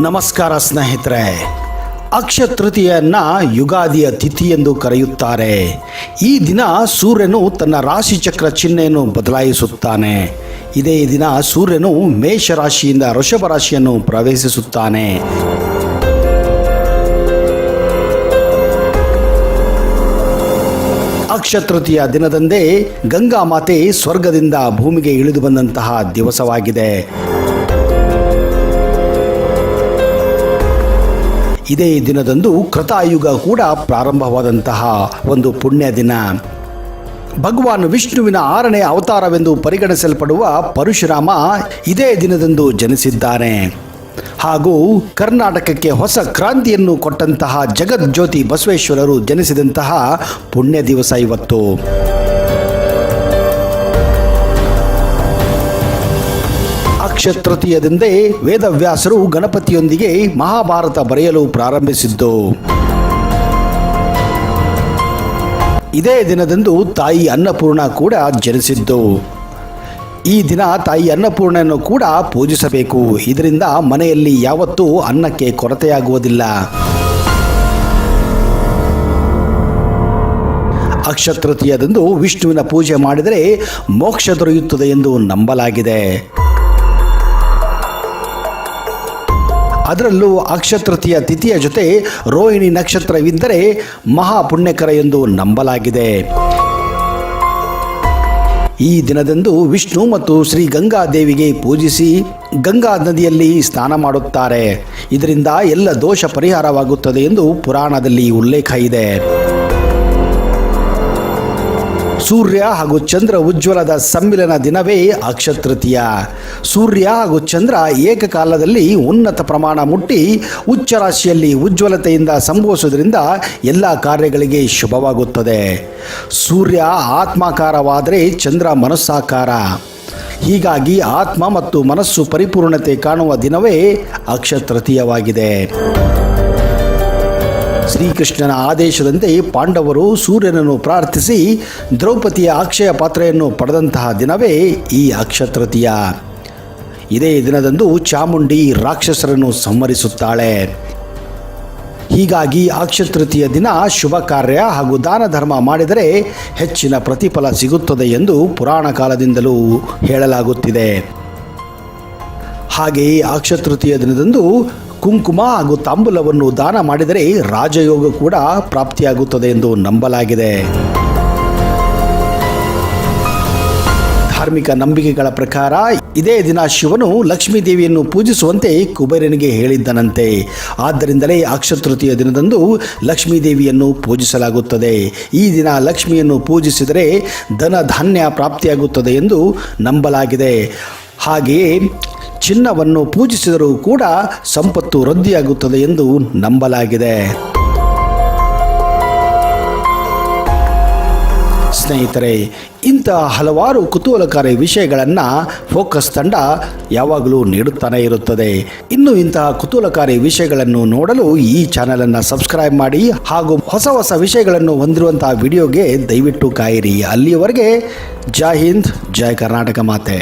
ನಮಸ್ಕಾರ ಸ್ನೇಹಿತರೆ. ಅಕ್ಷಯ ತೃತೀಯನ್ನ ಯುಗಾದಿಯ ತಿಥಿ ಎಂದು ಕರೆಯುತ್ತಾರೆ. ಈ ದಿನ ಸೂರ್ಯನು ತನ್ನ ರಾಶಿ ಚಕ್ರ ಚಿಹ್ನೆಯನ್ನು ಬದಲಾಯಿಸುತ್ತಾನೆ. ಇದೇ ದಿನ ಸೂರ್ಯನು ಮೇಷ ರಾಶಿಯಿಂದ ವೃಷಭ ರಾಶಿಯನ್ನು ಪ್ರವೇಶಿಸುತ್ತಾನೆ. ಅಕ್ಷಯ ತೃತೀಯ ದಿನದಂದೇ ಗಂಗಾ ಮಾತೆ ಸ್ವರ್ಗದಿಂದ ಭೂಮಿಗೆ ಇಳಿದು ಬಂದಂತಹ ದಿವಸವಾಗಿದೆ. ಇದೇ ದಿನದಂದು ಕೃತಾಯುಗ ಕೂಡ ಪ್ರಾರಂಭವಾದಂತಹ ಒಂದು ಪುಣ್ಯ ದಿನ. ಭಗವಾನ್ ವಿಷ್ಣುವಿನ 6ನೇ ಅವತಾರವೆಂದು ಪರಿಗಣಿಸಲ್ಪಡುವ ಪರಶುರಾಮ ಇದೇ ದಿನದಂದು ಜನಿಸಿದ್ದಾನೆ. ಹಾಗೂ ಕರ್ನಾಟಕಕ್ಕೆ ಹೊಸ ಕ್ರಾಂತಿಯನ್ನು ಕೊಟ್ಟಂತಹ ಜಗಜ್ಯೋತಿ ಬಸವೇಶ್ವರರು ಜನಿಸಿದಂತಹ ಪುಣ್ಯ ದಿವಸ ಇವತ್ತು. ಅಕ್ಷಯ ತೃತೀಯದಿಂದೇ ವೇದವ್ಯಾಸರು ಗಣಪತಿಯೊಂದಿಗೆ ಮಹಾಭಾರತ ಬರೆಯಲು ಪ್ರಾರಂಭಿಸಿದ್ದು. ಇದೇ ದಿನದಂದು ತಾಯಿ ಅನ್ನಪೂರ್ಣ ಕೂಡ ಜನಿಸಿದ್ದು. ಈ ದಿನ ತಾಯಿ ಅನ್ನಪೂರ್ಣೆಯನ್ನು ಕೂಡ ಪೂಜಿಸಬೇಕು. ಇದರಿಂದ ಮನೆಯಲ್ಲಿ ಯಾವತ್ತೂ ಅನ್ನಕ್ಕೆ ಕೊರತೆಯಾಗುವುದಿಲ್ಲ. ಅಕ್ಷಯ ತೃತೀಯದಂದು ವಿಷ್ಣುವಿನ ಪೂಜೆ ಮಾಡಿದರೆ ಮೋಕ್ಷ ದೊರೆಯುತ್ತದೆ ಎಂದು ನಂಬಲಾಗಿದೆ. ಅದರಲ್ಲೂ ಅಕ್ಷಯ ತೃತೀಯ ತಿಥಿಯ ಜೊತೆ ರೋಹಿಣಿ ನಕ್ಷತ್ರವಿದ್ದರೆ ಮಹಾಪುಣ್ಯಕರ ಎಂದು ನಂಬಲಾಗಿದೆ. ಈ ದಿನದಂದು ವಿಷ್ಣು ಮತ್ತು ಶ್ರೀ ಗಂಗಾದೇವಿಗೆ ಪೂಜಿಸಿ ಗಂಗಾ ನದಿಯಲ್ಲಿ ಸ್ನಾನ ಮಾಡುತ್ತಾರೆ. ಇದರಿಂದ ಎಲ್ಲ ದೋಷ ಪರಿಹಾರವಾಗುತ್ತದೆ ಎಂದು ಪುರಾಣದಲ್ಲಿ ಉಲ್ಲೇಖ ಇದೆ. ಸೂರ್ಯ ಹಾಗೂ ಚಂದ್ರ ಉಜ್ವಲದ ಸಮ್ಮಿಲನ ದಿನವೇ ಅಕ್ಷಯ ತೃತೀಯ. ಸೂರ್ಯ ಹಾಗೂ ಚಂದ್ರ ಏಕಕಾಲದಲ್ಲಿ ಉನ್ನತ ಪ್ರಮಾಣ ಮುಟ್ಟಿ ಉಚ್ಚ ರಾಶಿಯಲ್ಲಿ ಉಜ್ವಲತೆಯಿಂದ ಸಂಭವಿಸುವುದರಿಂದ ಎಲ್ಲ ಕಾರ್ಯಗಳಿಗೆ ಶುಭವಾಗುತ್ತದೆ. ಸೂರ್ಯ ಆತ್ಮಾಕಾರವಾದರೆ ಚಂದ್ರ ಮನಸ್ಸಾಕಾರ. ಹೀಗಾಗಿ ಆತ್ಮ ಮತ್ತು ಮನಸ್ಸು ಪರಿಪೂರ್ಣತೆ ಕಾಣುವ ದಿನವೇ ಅಕ್ಷಯ ತೃತೀಯವಾಗಿದೆ. ಶ್ರೀಕೃಷ್ಣನ ಆದೇಶದಂತೆ ಪಾಂಡವರು ಸೂರ್ಯನನ್ನು ಪ್ರಾರ್ಥಿಸಿ ದ್ರೌಪದಿಯ ಅಕ್ಷಯ ಪಾತ್ರೆಯನ್ನು ಪಡೆದಂತಹ ದಿನವೇ ಈ ಅಕ್ಷಯ ತೃತೀಯ. ಇದೇ ದಿನದಂದು ಚಾಮುಂಡಿ ರಾಕ್ಷಸರನ್ನು ಸಂಹರಿಸುತ್ತಾಳೆ. ಹೀಗಾಗಿ ಅಕ್ಷಯ ತೃತೀಯ ದಿನ ಶುಭ ಕಾರ್ಯ ಹಾಗೂ ದಾನ ಧರ್ಮ ಮಾಡಿದರೆ ಹೆಚ್ಚಿನ ಪ್ರತಿಫಲ ಸಿಗುತ್ತದೆ ಎಂದು ಪುರಾಣ ಕಾಲದಿಂದಲೂ ಹೇಳಲಾಗುತ್ತಿದೆ. ಹಾಗೆಯೇ ಅಕ್ಷಯ ತೃತೀಯ ದಿನದಂದು ಕುಂಕುಮ ಹಾಗೂ ತಾಂಬೂಲವನ್ನು ದಾನ ಮಾಡಿದರೆ ರಾಜಯೋಗ ಕೂಡ ಪ್ರಾಪ್ತಿಯಾಗುತ್ತದೆ ಎಂದು ನಂಬಲಾಗಿದೆ. ಧಾರ್ಮಿಕ ನಂಬಿಕೆಗಳ ಪ್ರಕಾರ ಇದೇ ದಿನ ಶಿವನು ಲಕ್ಷ್ಮೀ ದೇವಿಯನ್ನು ಪೂಜಿಸುವಂತೆ ಕುಬೇರನಿಗೆ ಹೇಳಿದ್ದನಂತೆ. ಆದ್ದರಿಂದಲೇ ಅಕ್ಷಯ ತೃತೀಯ ದಿನದಂದು ಲಕ್ಷ್ಮೀ ದೇವಿಯನ್ನು ಪೂಜಿಸಲಾಗುತ್ತದೆ. ಈ ದಿನ ಲಕ್ಷ್ಮಿಯನ್ನು ಪೂಜಿಸಿದರೆ ಧನ ಧಾನ್ಯ ಪ್ರಾಪ್ತಿಯಾಗುತ್ತದೆ ಎಂದು ನಂಬಲಾಗಿದೆ. ಹಾಗೆಯೇ ಚಿನ್ನವನ್ನು ಪೂಜಿಸಿದರೂ ಕೂಡ ಸಂಪತ್ತು ವೃದ್ಧಿಯಾಗುತ್ತದೆ ಎಂದು ನಂಬಲಾಗಿದೆ. ಸ್ನೇಹಿತರೆ, ಇಂತಹ ಹಲವಾರು ಕುತೂಹಲಕಾರಿ ವಿಷಯಗಳನ್ನು ಫೋಕಸ್ ತಂಡ ಯಾವಾಗಲೂ ನೀಡುತ್ತಾನೆ ಇರುತ್ತದೆ. ಇನ್ನು ಇಂತಹ ಕುತೂಹಲಕಾರಿ ವಿಷಯಗಳನ್ನು ನೋಡಲು ಈ ಚಾನಲನ್ನು ಸಬ್ಸ್ಕ್ರೈಬ್ ಮಾಡಿ ಹಾಗೂ ಹೊಸ ಹೊಸ ವಿಷಯಗಳನ್ನು ಹೊಂದಿರುವಂತಹ ವಿಡಿಯೋಗೆ ದಯವಿಟ್ಟು ಕಾಯಿರಿ. ಅಲ್ಲಿಯವರೆಗೆ ಜೈ ಹಿಂದ್, ಜೈ ಕರ್ನಾಟಕ ಮಾತೆ.